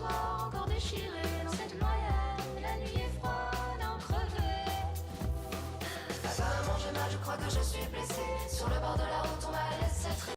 corps encore déchiré dans cette noyade. La nuit est froide, en crevé. Papa, maman, j'ai mal, je crois que je suis blessé. Sur le bord de la route, on m'a laissé traîner.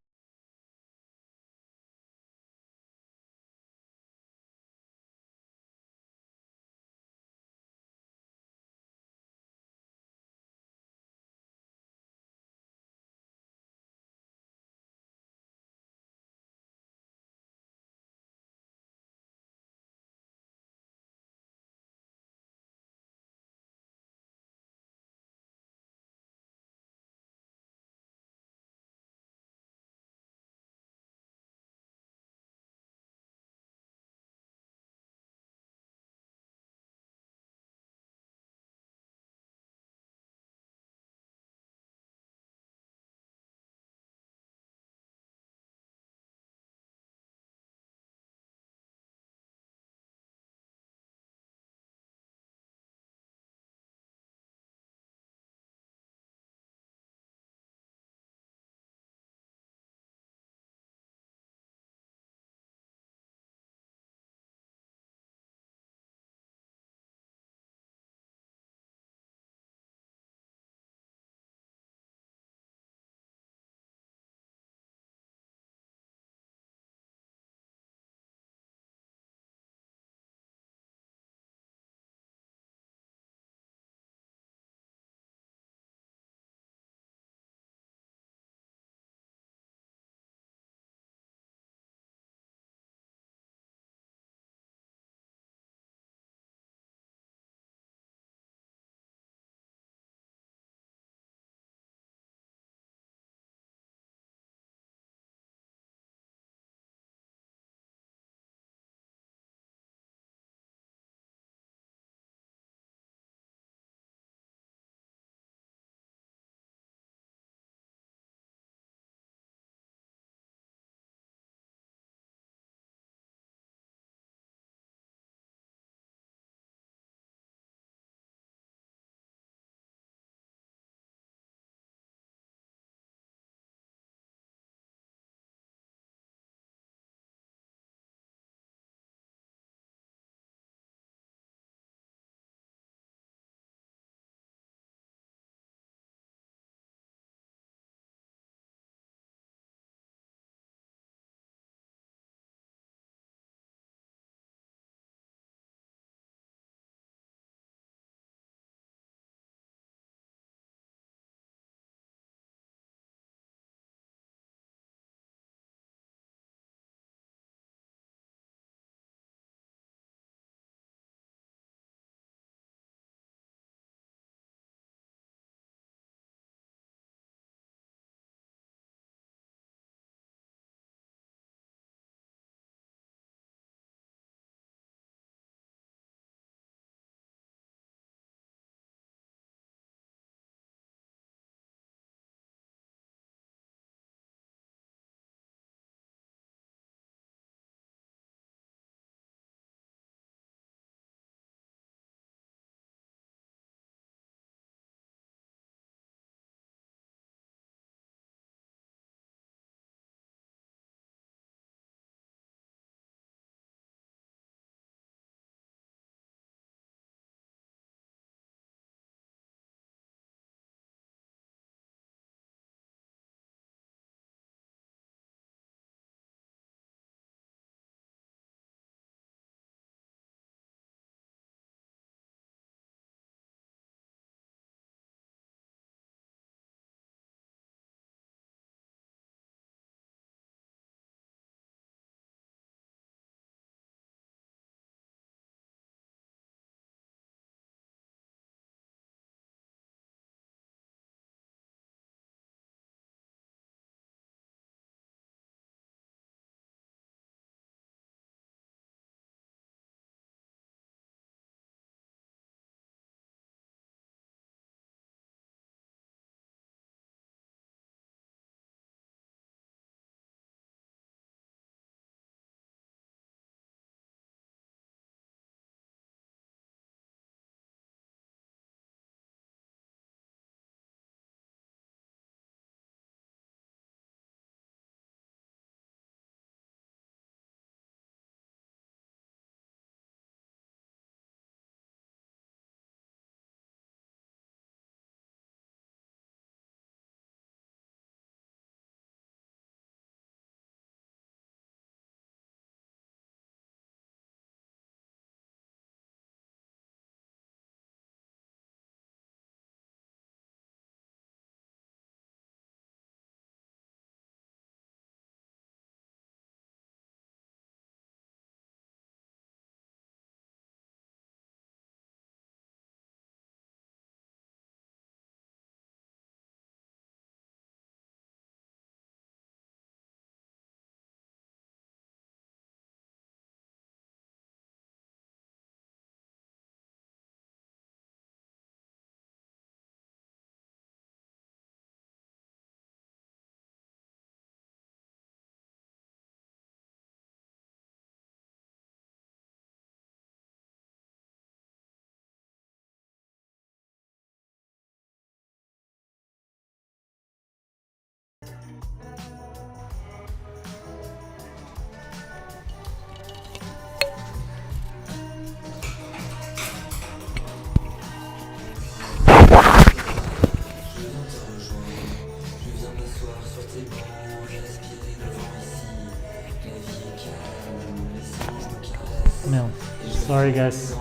No, sorry guys,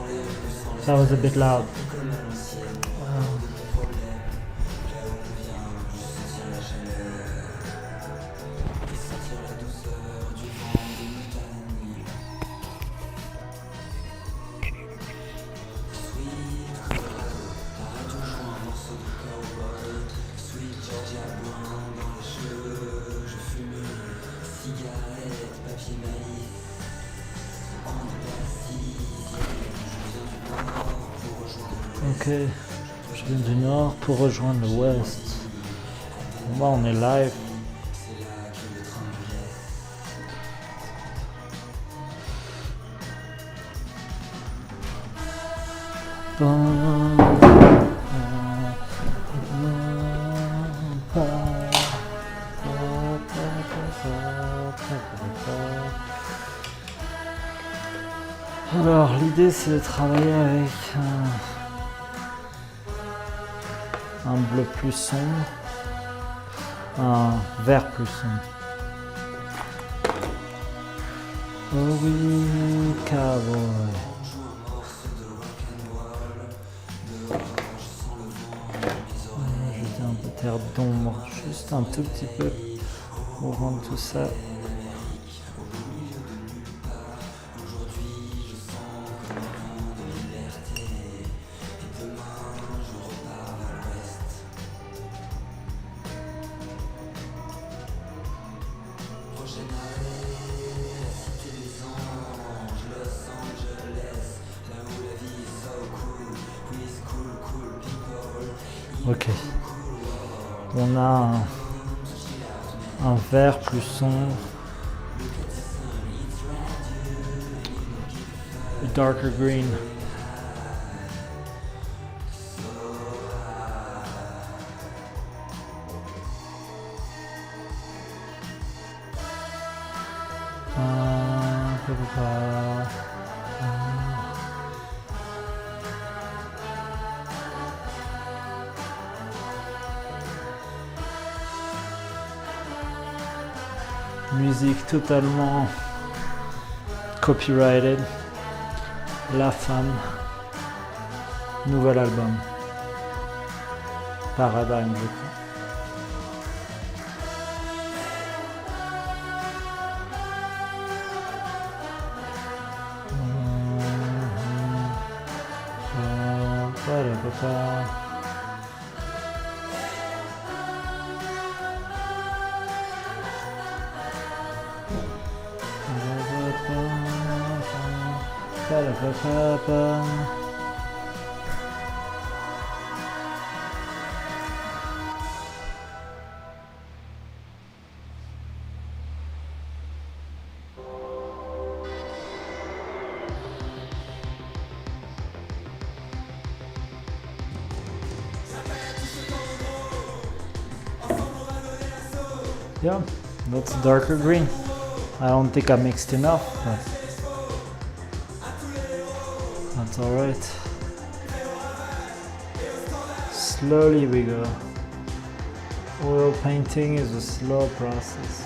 that was a bit loud. Ok, je viens du nord pour rejoindre l'ouest. Moi on est live. Alors l'idée c'est de travailler avec un bleu plus sombre, un vert plus sombre. Oh oui, cowboy. Jeter un peu de terre d'ombre, juste un tout petit peu pour rendre tout ça. Ok, on a un vert plus sombre, a darker green. Musique totalement copyrighted. La Femme, nouvel album. Paradigme, je crois. Yeah, that's darker green. I don't think I mixed enough, but that's alright. Slowly we go. Oil painting is a slow process.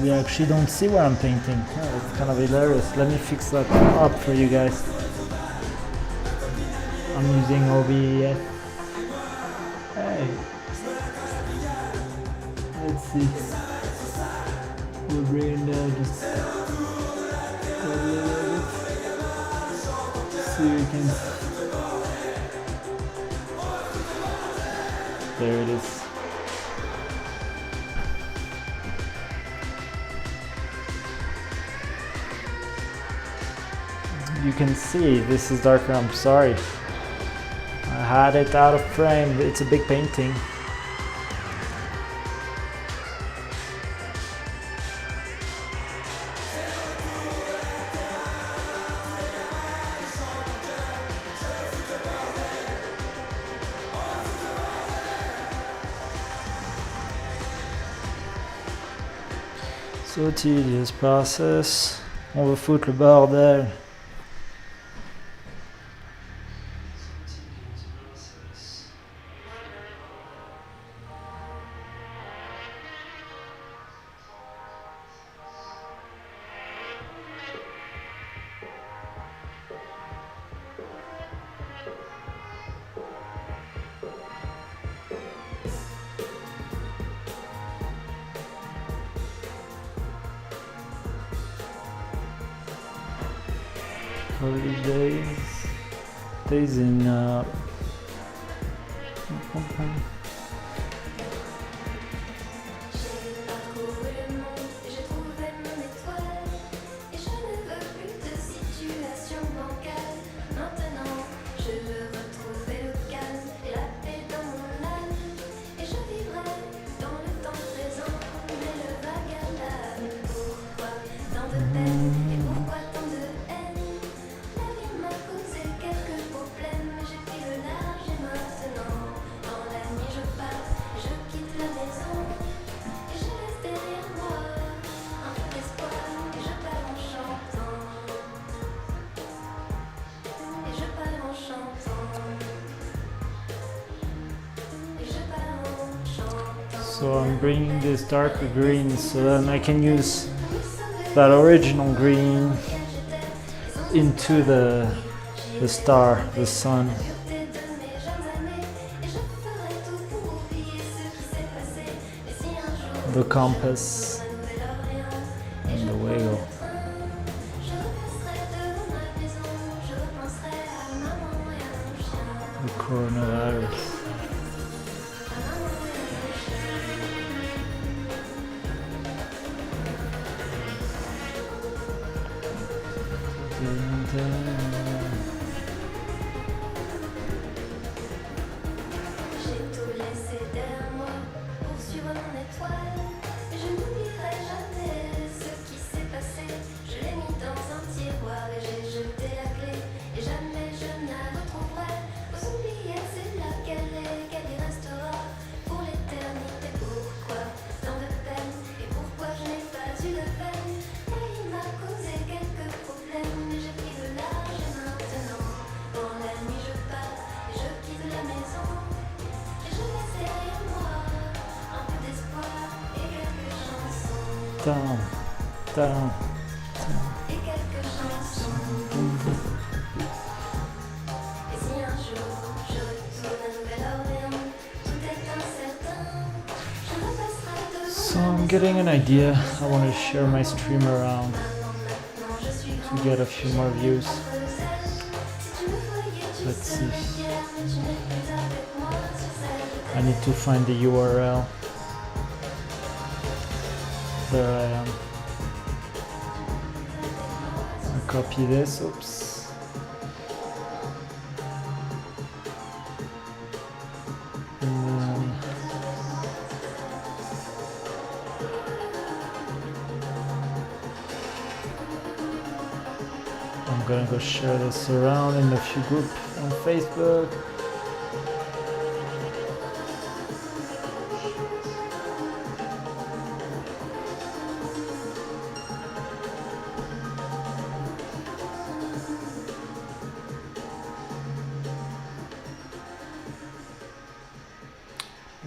You actually don't see what I'm painting. Oh, it's kind of hilarious. Let me fix that up for you guys. I'm using OBS. Hey. Let's see. We'll bring it down just a little bit. So you can. There it is. You can see this is darker. I'm sorry. I had it out of frame. It's a big painting. So tedious process. On veut foutre le bordel. Holydaze. Days in J'ai parcouru le monde et j'ai trouvé mon étoile. Et je ne veux plus de situation bancale. Maintenant, je veux retrouver le calme et la paix dans mon âme. Et je vivrai dans le temps présent, mais le vagabond. Pourquoi tant de peine et pourquoi tant de haine? La vie m'a causé quelques problèmes, mais j'ai pris le large et maintenant, dans la nuit je pars, je quitte la maison. Et je laisse derrière moi un peu d'espoir et je pars en chantant. Et je pars en chantant. Et je pars en chantant. So I'm bringing this darker green so then I can use that original green into the star, the sun. The compass and the whale. The coronavirus. J'ai tout laissé derrière moi pour suivre mon étoile. Et je n'oublierai jamais ce qui s'est passé. Je l'ai mis dans un tiroir et j'ai jeté la clé. Et jamais je ne la retrouverai. Aux oubliettes, c'est là qu'elle est, qu'elle y restera pour l'éternité. Pourquoi tant de peine et pourquoi je n'ai pas eu de peine? La vie m'a causé quelques problèmes, mais j'ai pris de large et maintenant, dans la nuit je pars et je quitte la maison. Et je laisse derrière moi un peu d'espoir et quelques chansons. Down, down. Et quelques chansons. Et si un jour je retourne à Nouvelle-Orléans, tout est incertain. Je repasserai devant. So I'm getting an idea. I want to share my stream around Maintenant je suis to get a few more views. Si tu me voyais, tu Let's see. serais fier, mais tu n'es plus avec moi sur cette I need to find the URL. There I am. I'll copy this. Oops. And then I'm gonna go share this around in a few groups on Facebook.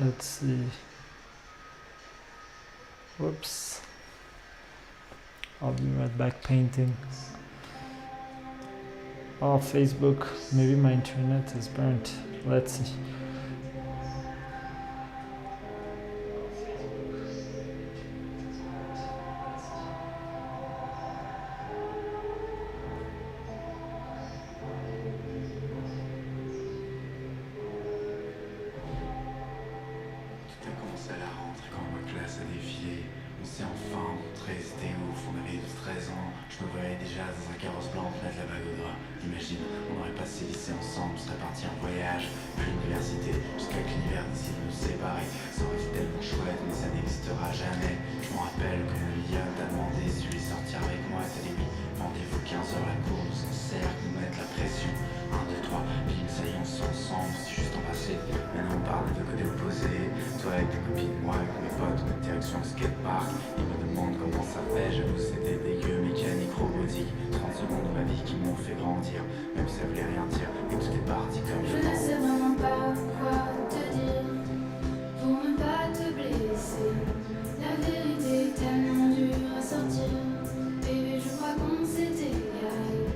Let's see. Whoops. I'll be right back painting. Oh, Facebook. Maybe my internet is burnt. Let's see. Tout a commencé à la rentrée quand ma classe a défilé. On s'est enfin rencontrés, c'était ouf, on avait 12-13 ans. Je me voyais déjà dans un carrosse blanc, mettre la bague au doigt. Imagine, on aurait passé le lycée ensemble, on serait partis en voyage, puis l'université, jusqu'à que l'univers décide de nous séparer. Ça aurait été tellement chouette, mais ça n'existera jamais. Je me rappelle comme le lien t'a demandé si tu voulais sortir avec moi, t'as dit oui. Rendez-vous 15h, la cour nous encercle, nous mettre la pression. 1, 2, 3, bim, ça y est, on s'est ensemble, c'est juste en passé. Maintenant on parle de côtés opposés. Toi avec tes copines, moi avec mes potes, on est direction le skatepark. Ils me demandent comment ça fait, j'avoue c'était dégueu, mécanique, robotique. 30 secondes de ma vie qui m'ont fait grandir, même si ça voulait rien dire, et tout est parti comme Je ne sais vraiment pas quoi te dire pour ne pas te blesser. La vérité est tellement dure à sortir. Bébé, je crois qu'on s'est égaré.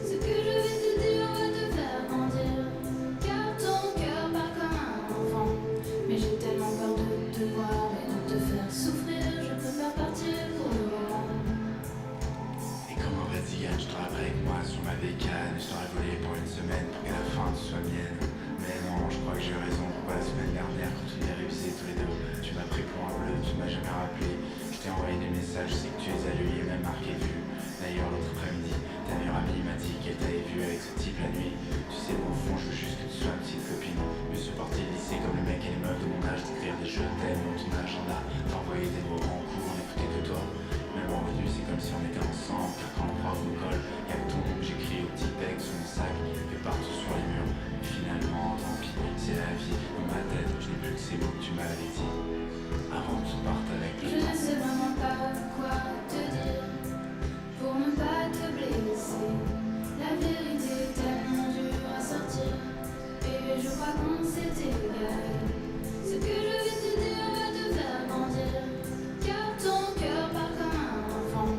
Ce que je vais te dire va te faire grandir. Car ton cœur part comme un enfant. Mais j'ai tellement peur de te voir et de te faire souffrir. Je préfère partir pour le moment. Et comme un vrai tzigane, je t'aurais avec moi sur ma bécane. Je t'aurais volé pour une semaine pour qu'à la fin tu sois mienne. Mais non, je crois que j'ai eu raison. Pourquoi la semaine dernière, quand on est révisé tous les deux, tu m'as pris pour un bleu, tu m'as jamais rappelé. Je t'ai envoyé des messages, je sais que tu les as lus et même marqué vue. D'ailleurs, l'autre après-midi, ta meilleure amie m'a dit qu'elle t'avait vu avec ce type la nuit. Tu sais, moi, au fond, je veux juste que tu sois ma petite copine. Me supporter le lycée comme les mecs et les meufs de mon âge, d'écrire des je t'aime dans ton agenda, t'envoyer des mots en cours, en écouter que toi. Même en revue, c'est comme si on était ensemble, car quand le prof nous colle, y'a que ton nom que j'écris au petit texte sur mon sac et partout sur les murs. Et finalement, tant pis, c'est la vie. Dans ma tête, je n'ai plus que ces mots que tu m'avais dit avant que tu partes avec le Je ne sais vraiment pas quoi te dire pour ne pas te blesser. La vérité est tellement dure à sortir. Bébé, je crois qu'on s'est égaré. Ce que je vais te dire va te faire grandir. Car ton cœur part comme un enfant.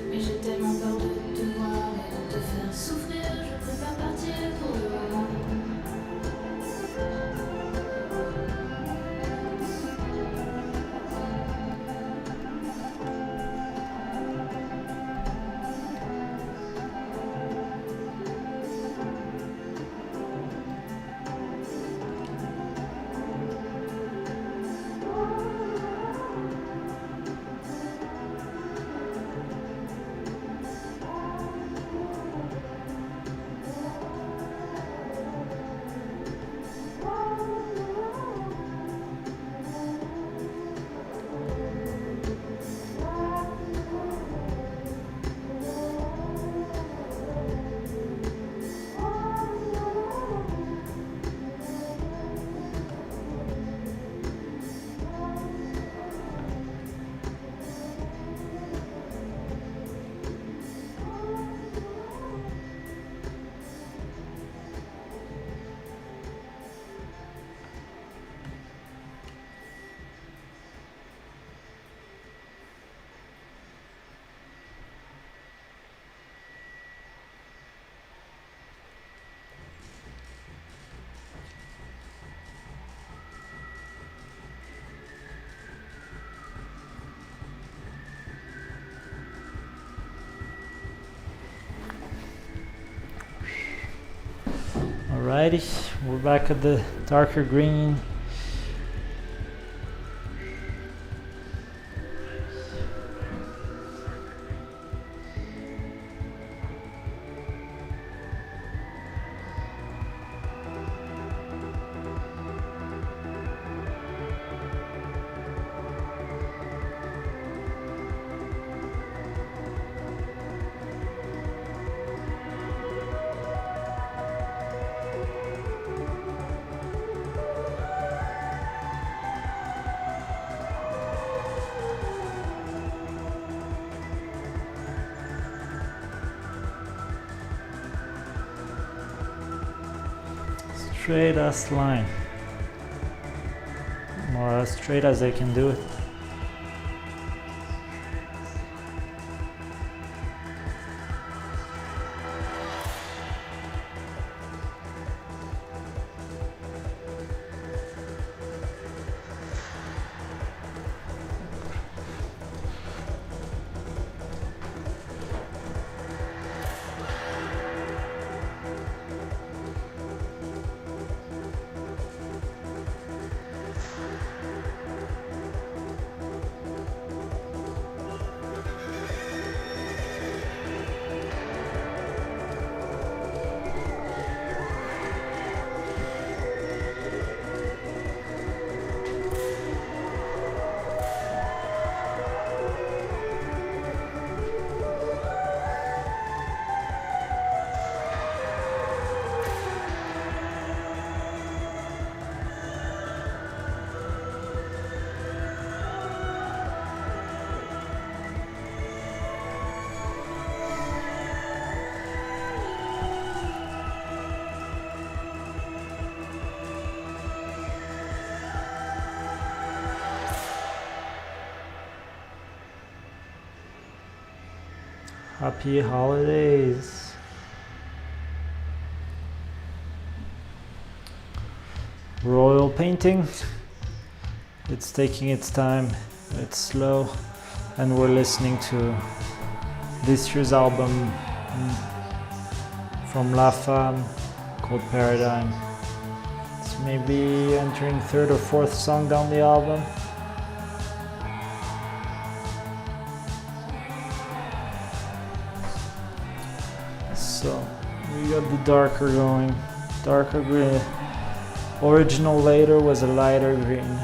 Mais j'ai tellement peur de te voir et de te faire souffrir. Je préfère partir pour le moment. Alrighty, we're back at the darker green. Straight as line, or as straight as I can do it. Happy holidays. Royal painting. It's taking its time, it's slow, and we're listening to this year's album from La Femme called Paradigm. It's maybe entering third or fourth song down the album. So we got the darker going, darker green. Original later was a lighter green.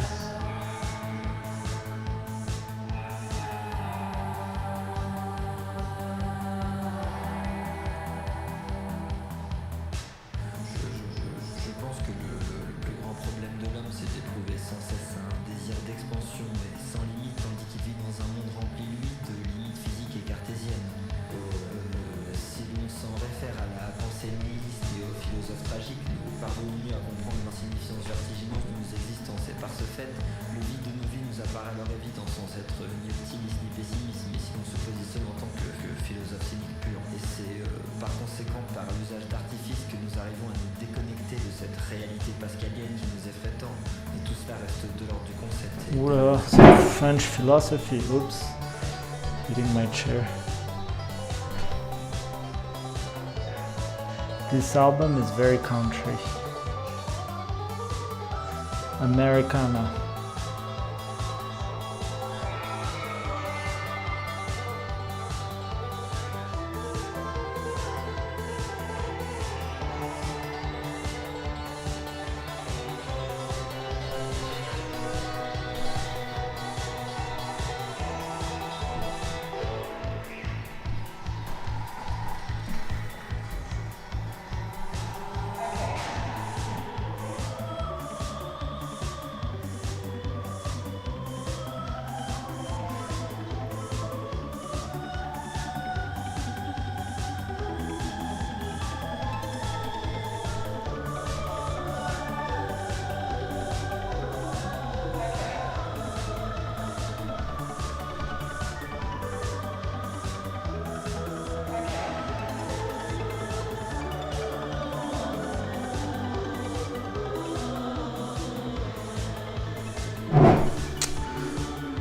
Well, French philosophy. Oops, hitting my chair. This album is very country. Americana.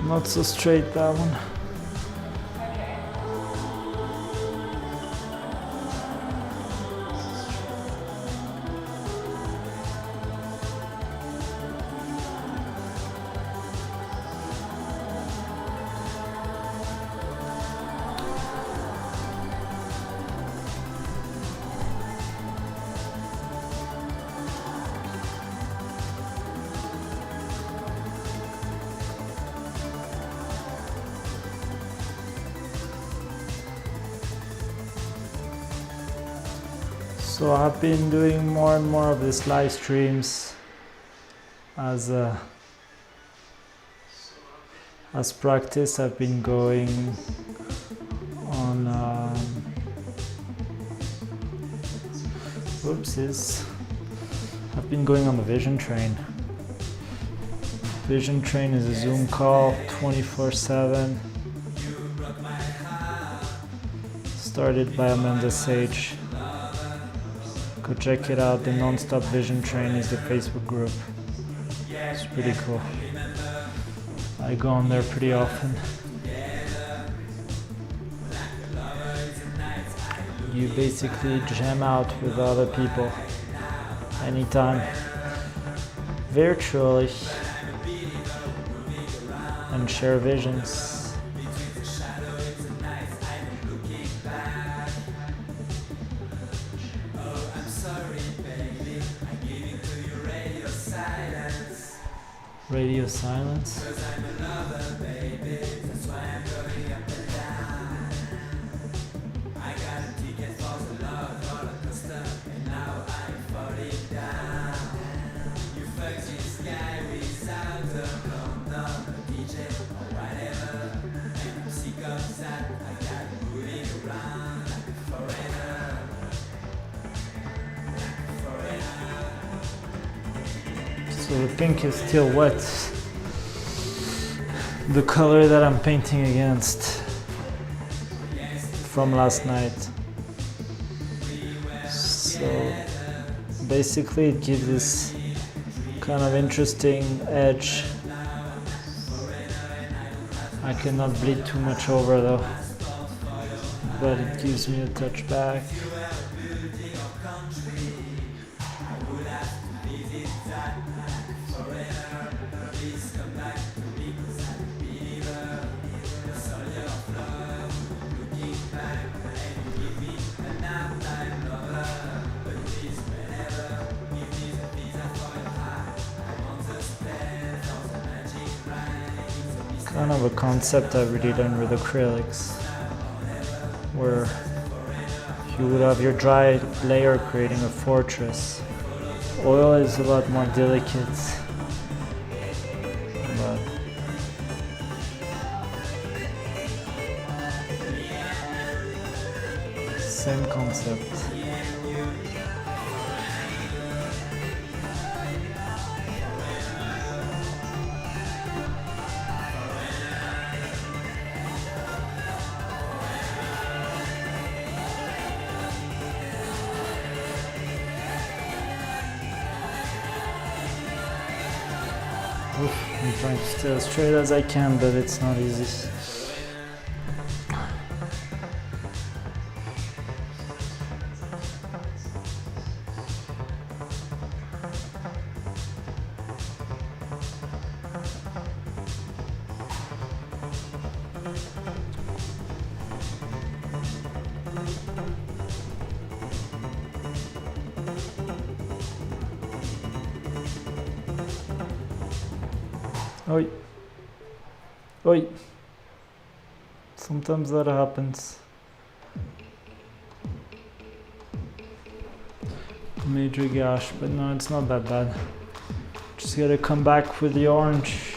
Not so straight, that one. So I've been doing more and more of these live streams as practice. I've been going on whoopsies. I've been going on the Vision Train. Vision Train is a Zoom call 24/7. Started by Amanda Sage. Go check it out. The Non-Stop Vision Train is the Facebook group. It's pretty cool. I go on there pretty often. You basically jam out with other people anytime, virtually, and share visions. Radio silence. So the pink is still wet. The color that I'm painting against from last night. So basically it gives this kind of interesting edge. I cannot bleed too much over though, but it gives me a touch back. Kind of a concept I've really done with acrylics, where you would have your dry layer creating a fortress. Oil is a lot more delicate, but same concept. I'm trying to stay as straight as I can, but it's not easy. Oi. Oi. Sometimes that happens. Major gash, but no, it's not that bad. Just gotta come back with the orange.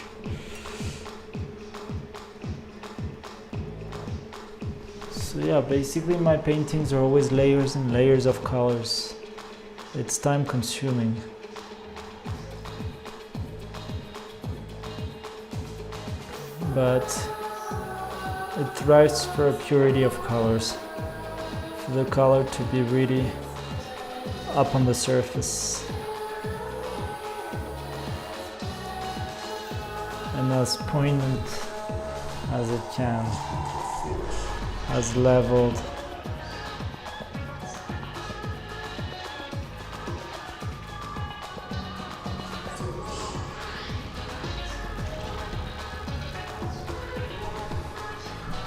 So yeah, basically my paintings are always layers and layers of colors. It's time consuming. But it thrives for a purity of colors, for the color to be really up on the surface and as poignant as it can, as leveled.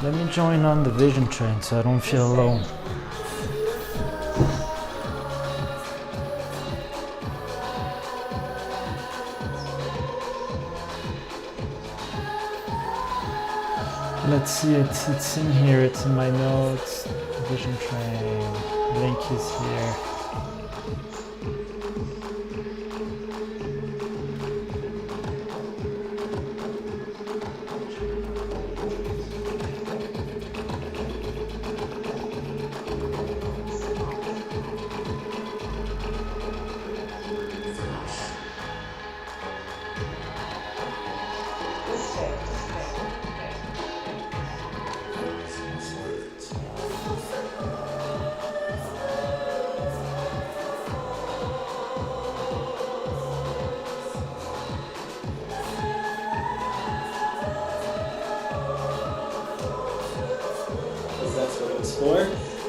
Let me join on the vision train so I don't feel alone. Let's see it, it's in here, it's in my notes. Vision train, link is here. That's what it was for.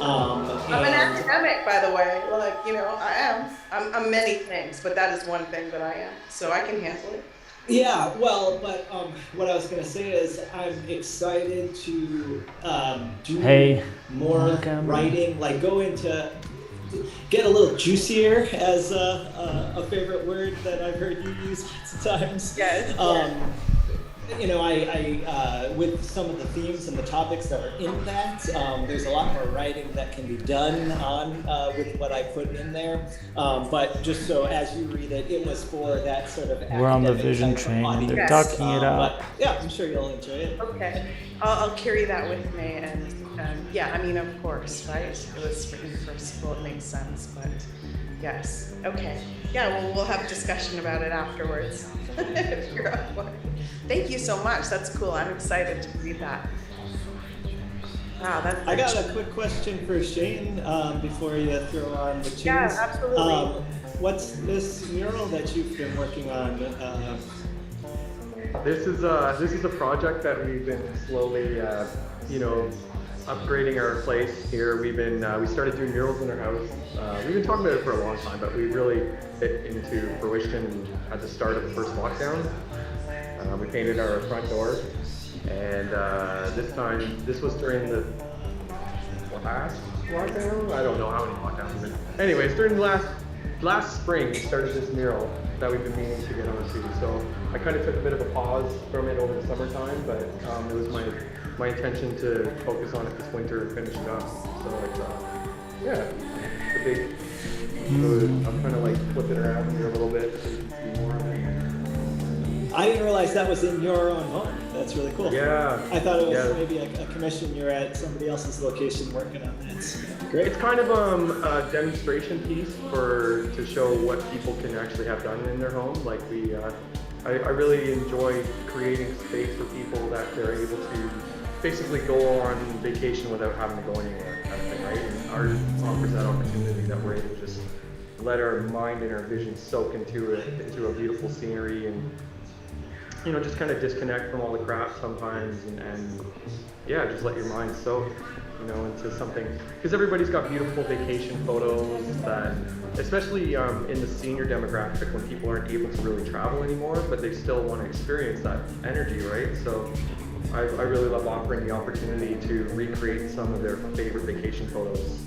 I'm an academic, by the way. Like, you know, I am. I'm many things, but that is one thing that I am. So I can handle it. Yeah, well, but what I was going to say is I'm excited to do more writing, like go into, get a little juicier as a favorite word that I've heard you use lots of times. Yes. You know, I with some of the themes and the topics that are in that, there's a lot more writing that can be done on with what I put in there. But just so as you read it, it was for that sort of. We're on the vision train and they're talking it out. But yeah, I'm sure you'll enjoy it. Okay, I'll carry that with me, and yeah, I mean, of course, right? It was written for school, it makes sense, but yes, okay, yeah, well, we'll have a discussion about it afterwards. If you're up for it. Thank you so much. That's cool. I'm excited to read that. Wow, that's I got a quick question for Shane before you throw on the tunes. Yeah, absolutely. What's this mural that you've been working on? This is a project that we've been slowly, upgrading our place here. We started doing murals in our house. We've been talking about it for a long time, but we really hit into fruition at the start of the first lockdown. We painted our front door, and this was during the last lockdown. I don't know how many lockdowns have been. Anyways, during the last spring, we started this mural that we've been meaning to get onto. So I kind of took a bit of a pause from it over the summertime, but it was my intention to focus on it this winter and finish it up. So it's a big. So I'm trying to like flip it around here a little bit so you can see more of it. I didn't realize that was in your own home. That's really cool. Yeah. I thought it was maybe a commission. You're at somebody else's location working on that. It's great. It's kind of a demonstration piece to show what people can actually have done in their home. Like I really enjoy creating space for people that they're able to basically go on vacation without having to go anywhere, kind of thing, right? And art offers that opportunity that we're able to just let our mind and our vision soak into a beautiful scenery and just kind of disconnect from all the crap sometimes and just let your mind soak, into something. Because everybody's got beautiful vacation photos that, especially in the senior demographic when people aren't able to really travel anymore, but they still want to experience that energy, right? So I really love offering the opportunity to recreate some of their favorite vacation photos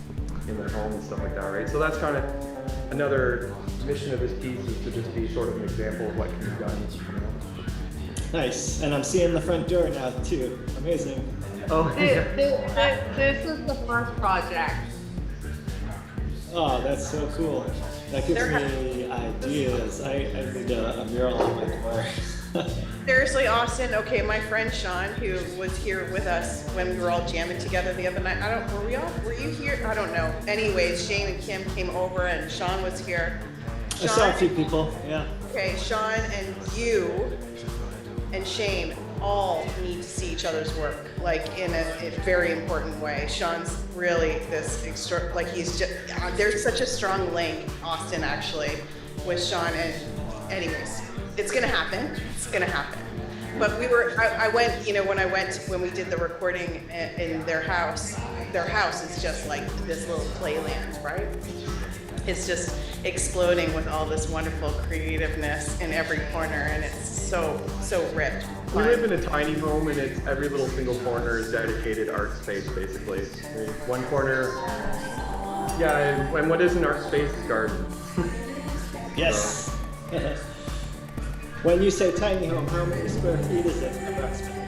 in their home and stuff like that, right? So that's kind of another mission of this piece, is to just be sort of an example of what can be done, Nice, and I'm seeing the front door now too. Amazing. Oh, yeah. This is the first project. Oh, that's so cool. That gives me ideas. I need a mural on my door. Seriously, Austin. Okay, my friend Sean, who was here with us when we were all jamming together the other night. Were you here? I don't know. Anyways, Shane and Kim came over, and Sean was here. I saw a few people. Yeah. Okay, Sean and you and Shane all need to see each other's work, like in a very important way. Sean's really there's such a strong link, Austin, actually, with Sean, and anyways, it's gonna happen. But I went, when we did the recording in their house is just like this little playland, right? It's just exploding with all this wonderful creativeness in every corner, and it's so rich. We live in a tiny home, and every little single corner is dedicated art space, basically. One corner, and what is an art space is garden. Yes. When you say tiny home, how many square feet is it approximately?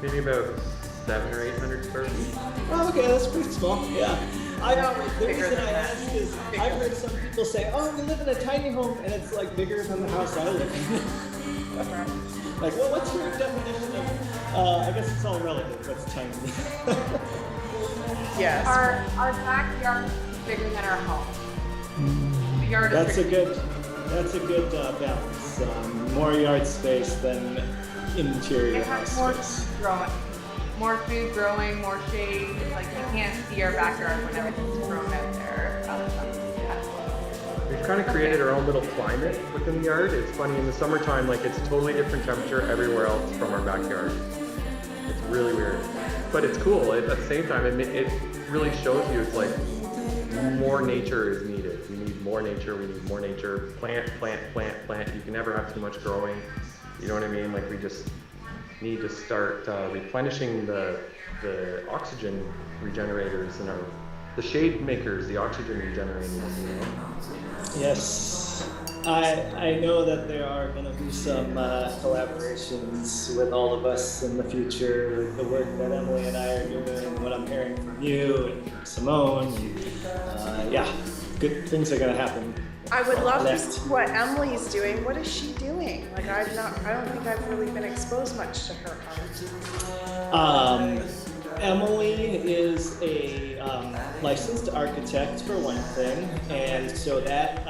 Maybe about 700 or 800 square feet. Oh, okay, that's pretty small. Yeah. The reason I ask is I've heard some people say, "Oh, we live in a tiny home," and it's like bigger than the house I live in. Like, well, what's your definition of? I guess it's all relative. What's tiny? Yes. Our backyard is bigger than our home. The yard is That's a good balance. More yard space than interior It house has more space. food growing. More food growing, more shade. It's like you can't see our backyard when everything's grown out there. We've kind of created our own little climate within the yard. It's funny, in the summertime, like it's a totally different temperature everywhere else from our backyard. It's really weird, but it's cool. At the same time, it really shows you it's like more nature is needed. We need more nature. We need more nature. Plant. You can never have too much growing. You know what I mean? Like we just need to start replenishing the oxygen regenerators and the shade makers, the oxygen regenerators. Yes. I know that there are going to be some collaborations with all of us in the future, with the work that Emily and I are doing, what I'm hearing from you and from Simone. Good things are going to happen. I would love to see what Emily's doing. What is she doing? Like I don't think I've really been exposed much to her art. Emily is a licensed architect for one thing, and so that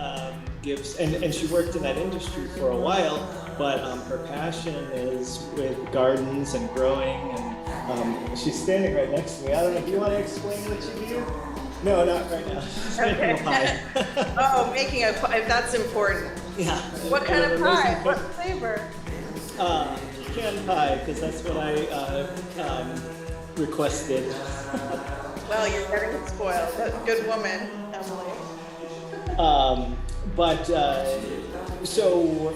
gives, and she worked in that industry for a while, but her passion is with gardens and growing, and she's standing right next to me. I don't know, do you want to explain what you do? No, not right now. She's making a pie. Oh, making a pie, that's important. Yeah. What kind of pie? What flavor? Pecan pie, because that's what I requested. Well, you're getting spoiled. Good woman, Emily. So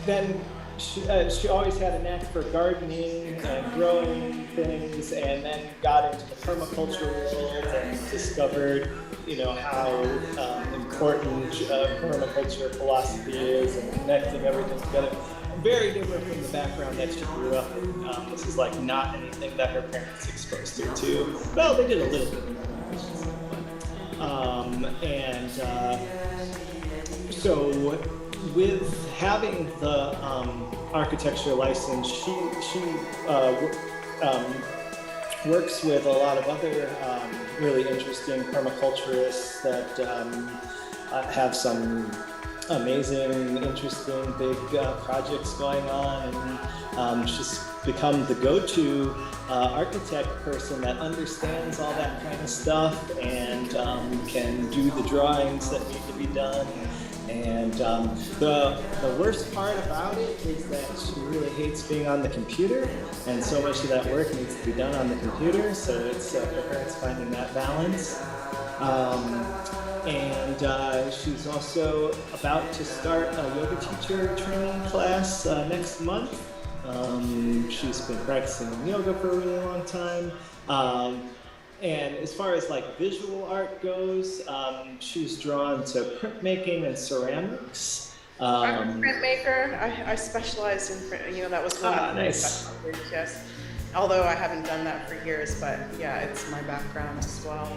then she always had a knack for gardening and growing things, and then got into the permaculture world and discovered, how important permaculture philosophy is and connecting everything together. Very different from the background that she grew up in. This is like not anything that her parents exposed her to. Well, they did a little bit of that. So with having the architecture license, she works with a lot of other really interesting permaculturists that have some amazing, interesting, big projects going on, and she's become the go-to architect person that understands all that kind of stuff and can do the drawings that need to be done. And the worst part about it is that she really hates being on the computer, and so much of that work needs to be done on the computer, so it's for her, it's finding that balance. And she's also about to start a yoga teacher training class next month. She's been practicing yoga for a really long time. And as far as like visual art goes, she's drawn to printmaking and ceramics. I'm a printmaker. I specialized in print. That was one of my nice. specialties, yes. Although I haven't done that for years, but yeah, it's my background as well.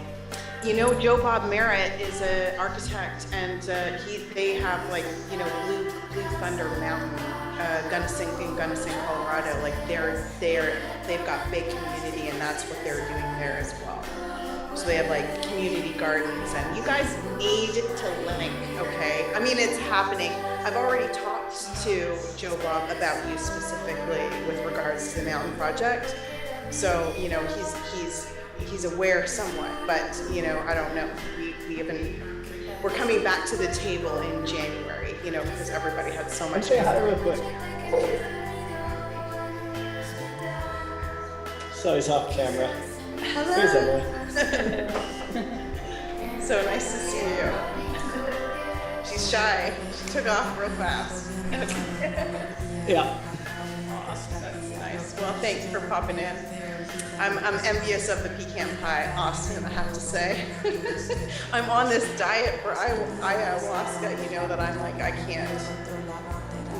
Joe Bob Merritt is an architect, and they have like Blue Thunder Mountain, Gunnison, Colorado. Like they've got big community, and that's what they're doing there as well. So they have like community gardens, and you guys need to link, okay? I mean, it's happening. I've already talked to Joe Bob about you specifically with regards to the mountain project. So he's aware somewhat, but I don't know. We're coming back to the table in January, because everybody had so much. Say hi real quick. So he's off camera. Hello. Here's Emily. So nice to see you. She's shy. She took off real fast. Yeah. That's nice. Well, thanks for popping in. I'm envious of the pecan pie, Austin, I have to say. I'm on this diet for ayahuasca, that I'm like, I can't.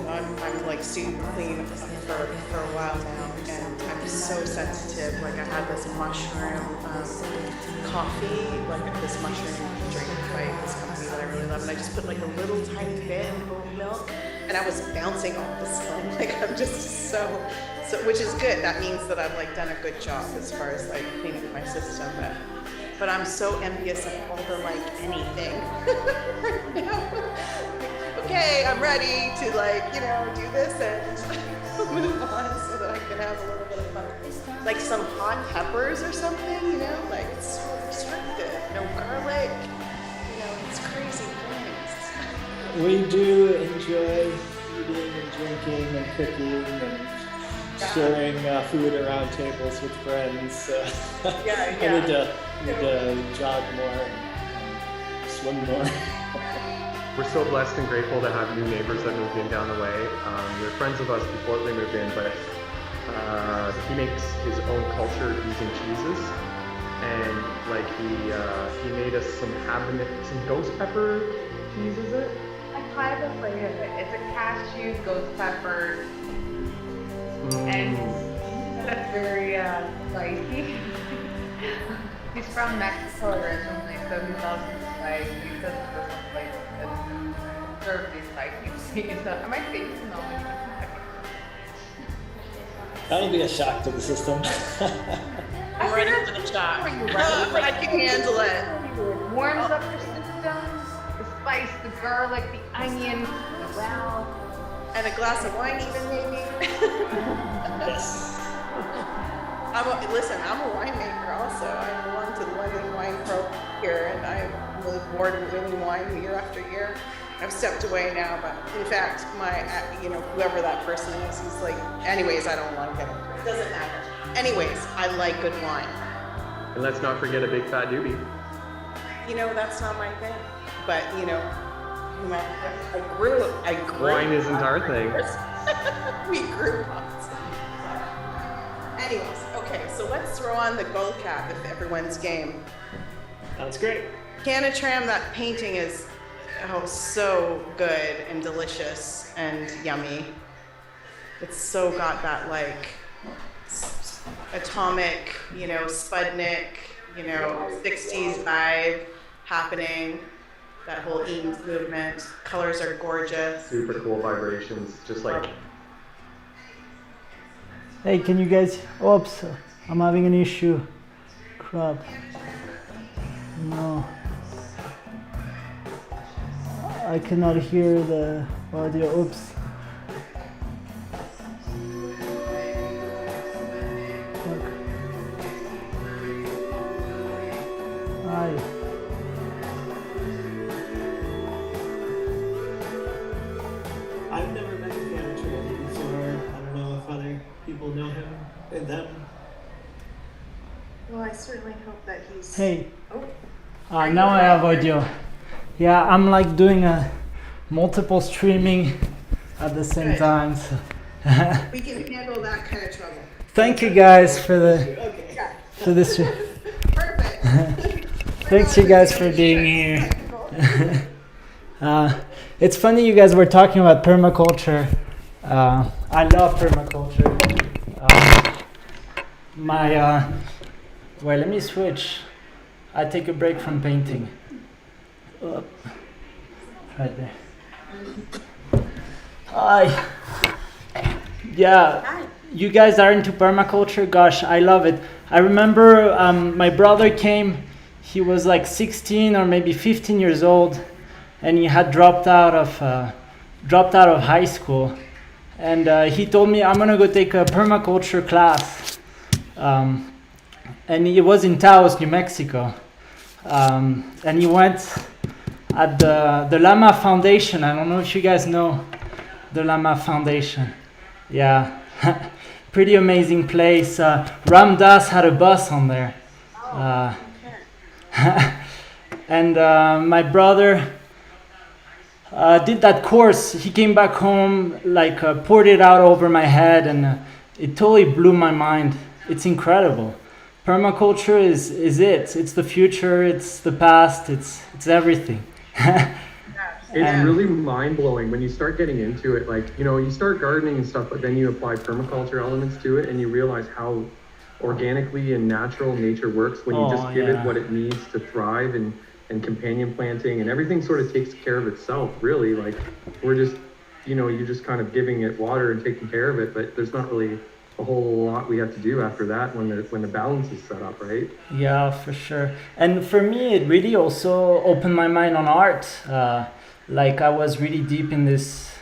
I'm like super clean for a while now, and I'm so sensitive. Like I had this mushroom coffee, like this mushroom drink by this company that I really love, and I just put like a little tiny bit in oat milk, and I was bouncing off the slum. Like I'm just so, which is good. That means that I've like done a good job as far as like cleaning my system, but I'm so envious of all the like anything right now. Okay, I'm ready to do this and move on so that I can have a little bit of fun. Like some hot peppers or something, like it's so restrictive. No garlic, it's crazy things. We do enjoy eating and drinking and cooking and sharing food around tables with friends. Yeah. I need to jog more and swim more. We're so blessed and grateful to have new neighbors that moved in down the way. They're friends of us before they moved in, but he makes his own culture using cheeses. And he made us some ghost pepper cheese, is it? I kind of afraid of it. It's a cashew, ghost pepper, and that's very spicy. He's from Mexico originally, so he loves the spice. He says it's just like terribly spicy. So I might say no. That'll be a shock to the system. I'm ready for the shock. But I can handle it. It warms up your system. The spice, the garlic, the onion, well. And a glass of wine even maybe. Yes. Listen, I'm a winemaker also. I belong to the London Wine Pro here, and I'm really bored of winning wine year after year. I've stepped away now, but in fact, whoever that person is, he's like, anyways, I don't like it. It doesn't matter. Anyways, I like good wine. And let's not forget a big fat doobie. That's not my thing. But, I grew. Wine isn't our thing. We grew up. Anyways, okay, so let's throw on the gold cap if everyone's game. That's great. CANNITRAM, that painting is so good and delicious and yummy. It's so got that like atomic, Sputnik, 60s vibe happening. That whole Eames movement. Colors are gorgeous. Super cool vibrations, just like. Hey, can you guys? Oops, I'm having an issue. Crap. No. I cannot hear the audio. Oops. Fuck. Hi. I've never met CANNITRAM before. I don't know if other people know him and them. Well, I certainly hope that he's. Hey. Oh. Now I have audio. Yeah, I'm like doing a multiple streaming at the same Good. time. So. We can handle that kind of trouble. Thank you guys for the Okay. for this. Perfect. Thanks you guys for being here. It's funny you guys were talking about permaculture. I love permaculture. Wait, let me switch. I take a break from painting. Right there. Hi. Yeah, you guys are into permaculture? Gosh, I love it. I remember my brother came. He was like 16 or maybe 15 years old, and he had dropped out of high school. And he told me, I'm gonna go take a permaculture class. And he was in Taos, New Mexico. And he went at the Lama Foundation. I don't know if you guys know the Lama Foundation. Yeah, pretty amazing place. Ram Dass had a bus on there. And my brother did that course. He came back home, poured it out over my head, and it totally blew my mind. It's incredible. Permaculture is it. It's the future. It's the past. It's everything. It's really mind-blowing when you start getting into it. You start gardening and stuff, but then you apply permaculture elements to it, and you realize how organically and natural nature works when you just give it what it needs to thrive, and companion planting and everything sort of takes care of itself, really. We're just, you're just kind of giving it water and taking care of it, but there's not really a whole lot we have to do after that when the balance is set up, right? Yeah, for sure. And for me, it really also opened my mind on art. I was really deep in this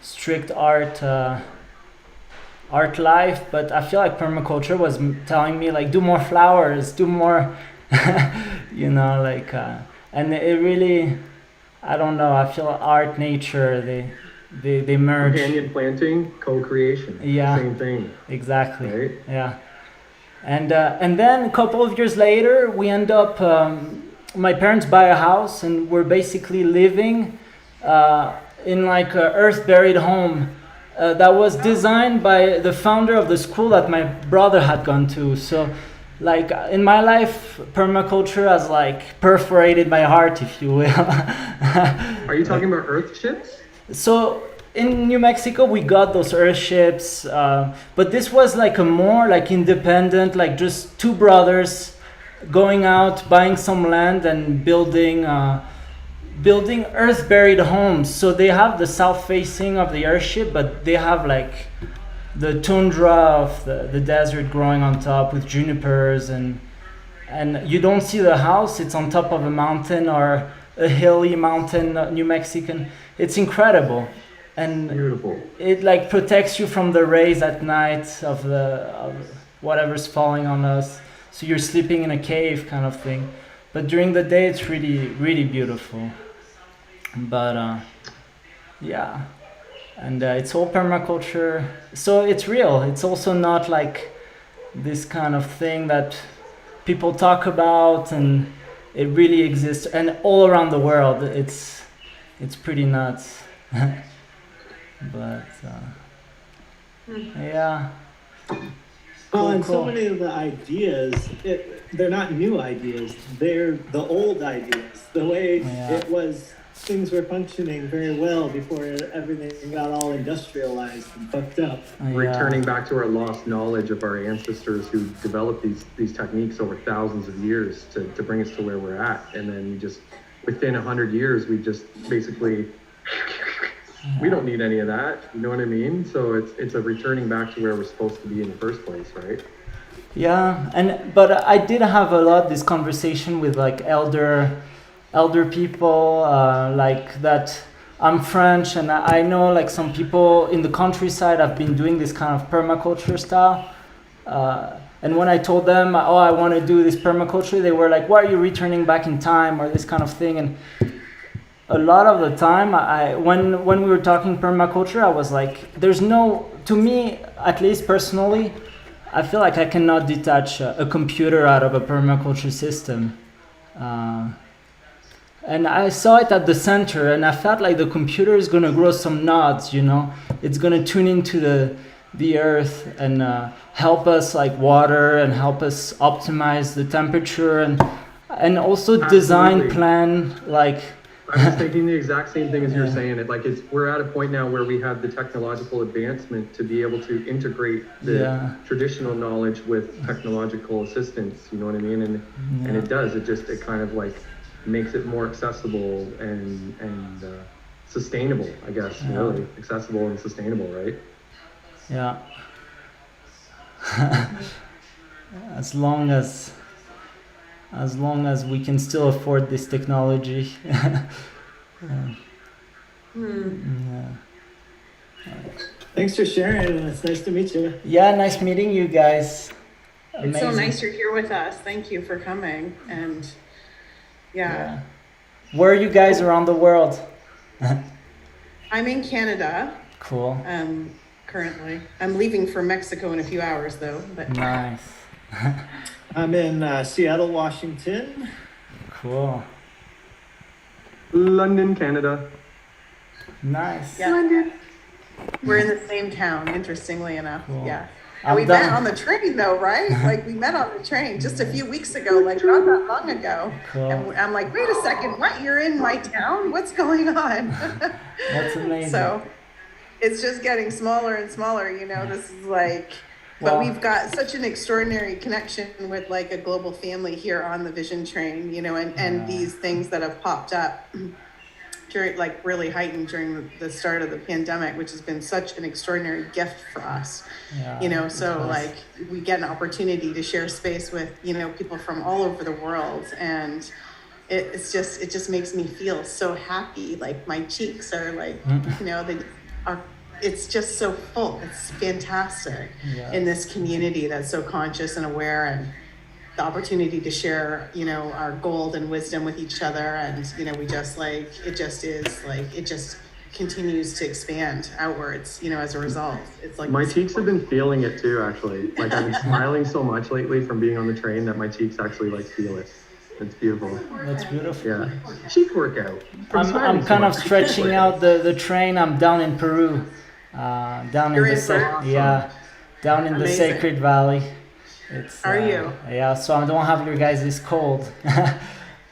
strict art life, but I feel like permaculture was telling me do more flowers, do more, and it really, I don't know, I feel art, nature, they merge. Companion planting, co-creation. Yeah. Same thing. Exactly. Right? Yeah. And then a couple of years later, we end up, my parents buy a house, and we're basically living in a earth-buried home that was designed by the founder of the school that my brother had gone to. So in my life, permaculture has perforated my heart, if you will. Are you talking about earth ships? So in New Mexico, we got those earth ships, but this was a more independent, just two brothers going out, buying some land and building earth-buried homes. So they have the south facing of the airship, but they have the tundra of the desert growing on top with junipers, and you don't see the house. It's on top of a mountain or a hilly mountain, New Mexican. It's incredible, and Beautiful. it like protects you from the rays at night of whatever's falling on us. So you're sleeping in a cave kind of thing, but during the day it's really really beautiful. But yeah, and it's all permaculture, so it's real. It's also not like this kind of thing that people talk about, and it really exists, and all around the world. It's pretty nuts. But yeah. Well, and so Cool. many of the ideas, they're not new ideas. They're the old ideas. The way Yeah. it was, things were functioning very well before everything got all industrialized and fucked up. Returning back to our lost knowledge of our ancestors who developed these techniques over thousands of years to bring us to where we're at. And then we just, within 100 years, we just basically, we don't need any of that. You know what I mean? So it's a returning back to where we're supposed to be in the first place, right? Yeah, but I did have a lot this conversation with like elder people, like that. I'm French, and I know like some people in the countryside have been doing this kind of permaculture style. And when I told them, oh, I want to do this permaculture, they were like, why are you returning back in time, or this kind of thing. And a lot of the time, when we were talking permaculture, I was like, there's no, to me, at least personally, I feel like I cannot detach a computer out of a permaculture system. And I saw it at the center, and I felt like the computer is going to grow some nodes, you know? It's going to tune into the earth and help us like water and help us optimize the temperature and also design, Absolutely. plan, like... I was thinking the exact same thing as you're saying it. Like we're at a point now where we have the technological advancement to be able to integrate the traditional knowledge with technological assistance. You know what I mean? And it does. It kind of like makes it more accessible and sustainable, I guess. Really accessible and sustainable, right? Yeah. As long as we can still afford this technology. Thanks for sharing. It's nice to meet you. Yeah, nice meeting you guys. Amazing. It's so nice you're here with us. Thank you for coming. And yeah. Where are you guys around the world? I'm in Canada. Cool. Currently. I'm leaving for Mexico in a few hours though. But Nice. I'm in Seattle, Washington. Cool. London, Canada. Nice. yeah. London. We're in the same town, interestingly enough. Cool. Yeah. I'm And we done. met on the train though, right? Like we met on the train just a few weeks ago, like not that long ago. Cool. And I'm like, wait a second, what? You're in my town? What's going on? That's amazing. So it's just getting smaller and smaller, you know, this is like, but Wow. we've got such an extraordinary connection with like a global family here on the Vision Train, you know, and these things that have popped up during, like really heightened during the start of the pandemic, which has been such an extraordinary gift for us, you know, so like we get an opportunity to share space with, you know, people from all over the world. And it just makes me feel so happy. Like my cheeks are like, you know, it's just so full. It's fantastic in this community that's so conscious and aware, and the opportunity to share, you know, our gold and wisdom with each other. And, you know, we just like, it just continues to expand outwards, you know, as a result. It's like My cheeks have been feeling it too, actually. Like I've been smiling so much lately from being on the train that my cheeks actually like feel it. It's beautiful. That's beautiful. Yeah. Cheek workout. I'm kind of stretching out the train. I'm down in Peru. Down You're in in Peru? down in the Amazing. Sacred Valley. It's Are you? Yeah, so I don't have your guys' cold.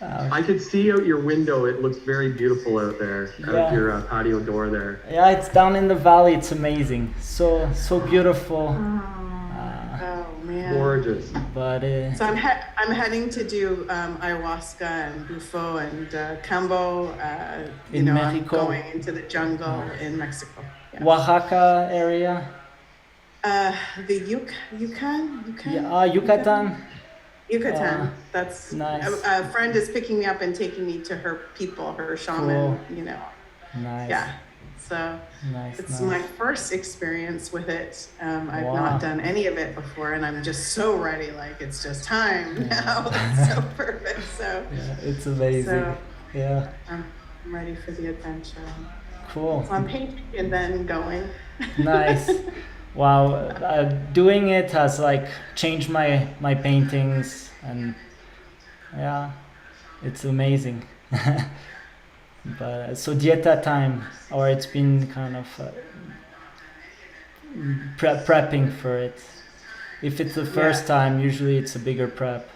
I could see out your window. It looks very beautiful out there. Out your patio door there. Yeah, it's down in the valley. It's amazing. So beautiful. Oh man. Gorgeous. But So I'm heading to do ayahuasca and bufo and cambo. You In know, I'm Mexico? going into the jungle in Mexico. Yeah. Oaxaca area. The Yucatan. Yeah, Yucatan. Yucatan. That's nice. a friend is picking me up and taking me to her people, her shaman. Cool. You know. Nice. Yeah. So Nice. it's nice. my first experience with it. I've Wow. not done any of it before, and I'm just so ready. Like it's just time now. It's so perfect. So Yeah, it's amazing. So- yeah. I'm ready for the adventure. Cool. So I'm painting and then going. Nice. Wow. Doing it has like changed my paintings, and yeah, it's amazing. But so dieta time, or it's been kind of prepping for it. If it's the first time, usually it's a bigger prep.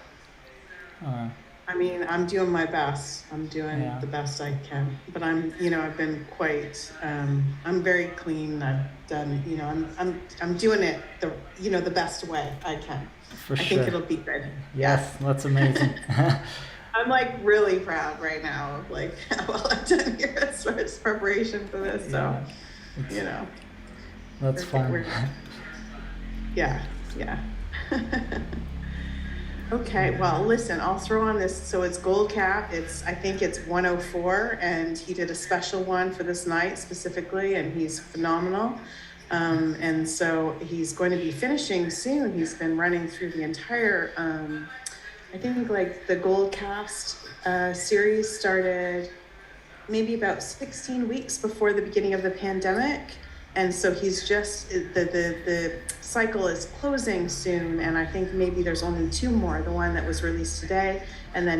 I mean, I'm doing my best. I'm doing Yeah. the best I can. But I've been quite. I'm very clean. I've done. I'm doing it the best way I can. For I sure. think it'll be good. Yes, that's amazing. I'm like really proud right now of like how well I've done here as far as preparation for this. So, Yeah, that's fun. Yeah. Okay, well, listen, I'll throw on this. So it's gold cap. I think it's 104, and he did a special one for this night specifically, and he's phenomenal. And so he's going to be finishing soon. He's been running through the entire, I think like the gold cast series started maybe about 16 weeks before the beginning of the pandemic. And so he's just, the cycle is closing soon, and I think maybe there's only 2 more, the one that was released today, and then